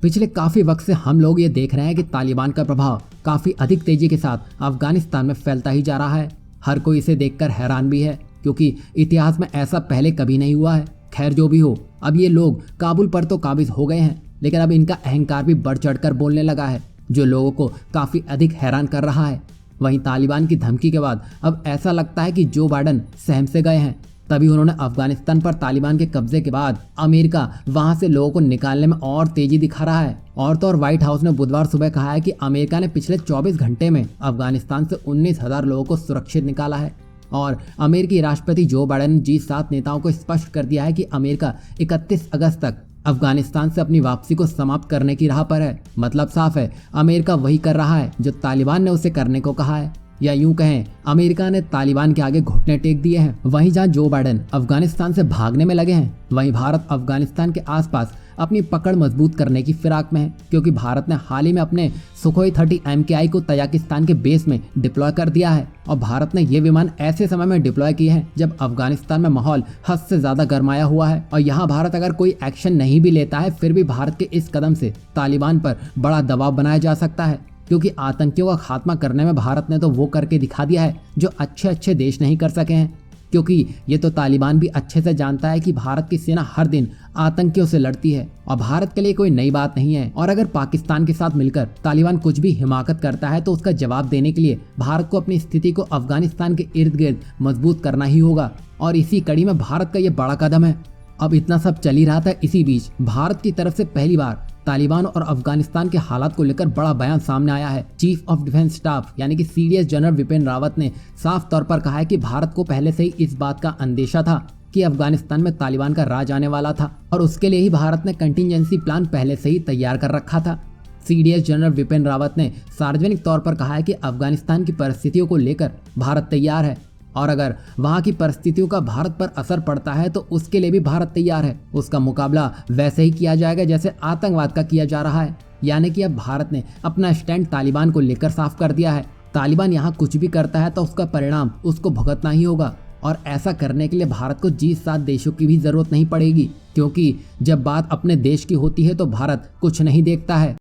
पिछले काफी वक्त से हम लोग ये देख रहे हैं कि तालिबान का प्रभाव काफी अधिक तेजी के साथ अफगानिस्तान में फैलता ही जा रहा है। हर कोई इसे देखकर हैरान भी है क्योंकि इतिहास में ऐसा पहले कभी नहीं हुआ है। खैर जो भी हो, अब ये लोग काबुल पर तो काबिज हो गए हैं, लेकिन अब इनका अहंकार भी बढ़ चढ़कर बोलने लगा है, जो लोगों को काफी अधिक हैरान कर रहा है। वहीं तालिबान की धमकी के बाद अब ऐसा लगता है कि जो बाइडन सहम से गए हैं। तभी उन्होंने अफगानिस्तान पर तालिबान के कब्जे के बाद अमेरिका वहां से लोगों को निकालने में और तेजी दिखा रहा है। और तो और व्हाइट हाउस ने बुधवार सुबह कहा है कि अमेरिका ने पिछले 24 घंटे में अफगानिस्तान से 19,000 लोगों को सुरक्षित निकाला है। और अमेरिकी राष्ट्रपति जो बाइडन ने G7 नेताओं को स्पष्ट कर दिया है कि अमेरिका 31 अगस्त तक अफगानिस्तान से अपनी वापसी को समाप्त करने की राह पर है। मतलब साफ है, अमेरिका वही कर रहा है जो तालिबान ने उसे करने को कहा है, या यूं कहें अमेरिका ने तालिबान के आगे घुटने टेक दिए हैं। वहीं जहां जो बाइडन अफगानिस्तान से भागने में लगे हैं, वहीं भारत अफगानिस्तान के आसपास अपनी पकड़ मजबूत करने की फिराक में है, क्योंकि भारत ने हाल ही में अपने सुखोई 30 MKI को तजाकिस्तान के बेस में डिप्लॉय कर दिया है। और भारत ने ये विमान ऐसे समय में डिप्लॉय किए हैं जब अफगानिस्तान में माहौल हद से ज्यादा गरमाया हुआ है। और यहाँ भारत अगर कोई एक्शन नहीं भी लेता है, फिर भी भारत के इस कदम से तालिबान पर बड़ा दबाव बनाया जा सकता है, क्योंकि आतंकियों का खात्मा करने में भारत ने तो वो करके दिखा दिया है जो अच्छे अच्छे देश नहीं कर सके हैं। क्योंकि ये तो तालिबान भी अच्छे से जानता है कि भारत की सेना हर दिन आतंकियों से लड़ती है और भारत के लिए कोई नई बात नहीं है। और अगर पाकिस्तान के साथ मिलकर तालिबान कुछ भी हिमाकत करता है तो उसका जवाब देने के लिए भारत को अपनी स्थिति को अफगानिस्तान के इर्द गिर्द मजबूत करना ही होगा। और इसी कड़ी में भारत का ये बड़ा कदम है। अब इतना सब चल ही रहा था, इसी बीच भारत की तरफ से पहली बार तालिबान और अफगानिस्तान के हालात को लेकर बड़ा बयान सामने आया है। चीफ ऑफ डिफेंस स्टाफ यानी कि CDS जनरल विपिन रावत ने साफ तौर पर कहा है कि भारत को पहले से ही इस बात का अंदेशा था कि अफगानिस्तान में तालिबान का राज आने वाला था, और उसके लिए ही भारत ने कंटिजेंसी प्लान पहले से ही तैयार कर रखा था। CDS जनरल विपिन रावत ने सार्वजनिक तौर पर कहा है कि अफगानिस्तान की परिस्थितियों को लेकर भारत तैयार है, और अगर वहां की परिस्थितियों का भारत पर असर पड़ता है तो उसके लिए भी भारत तैयार है। उसका मुकाबला वैसे ही किया जाएगा जैसे आतंकवाद का किया जा रहा है। यानी कि अब भारत ने अपना स्टैंड तालिबान को लेकर साफ कर दिया है। तालिबान यहाँ कुछ भी करता है तो उसका परिणाम उसको भुगतना ही होगा, और ऐसा करने के लिए भारत को G7 देशों की भी जरूरत नहीं पड़ेगी, क्योंकि जब बात अपने देश की होती है तो भारत कुछ नहीं देखता है।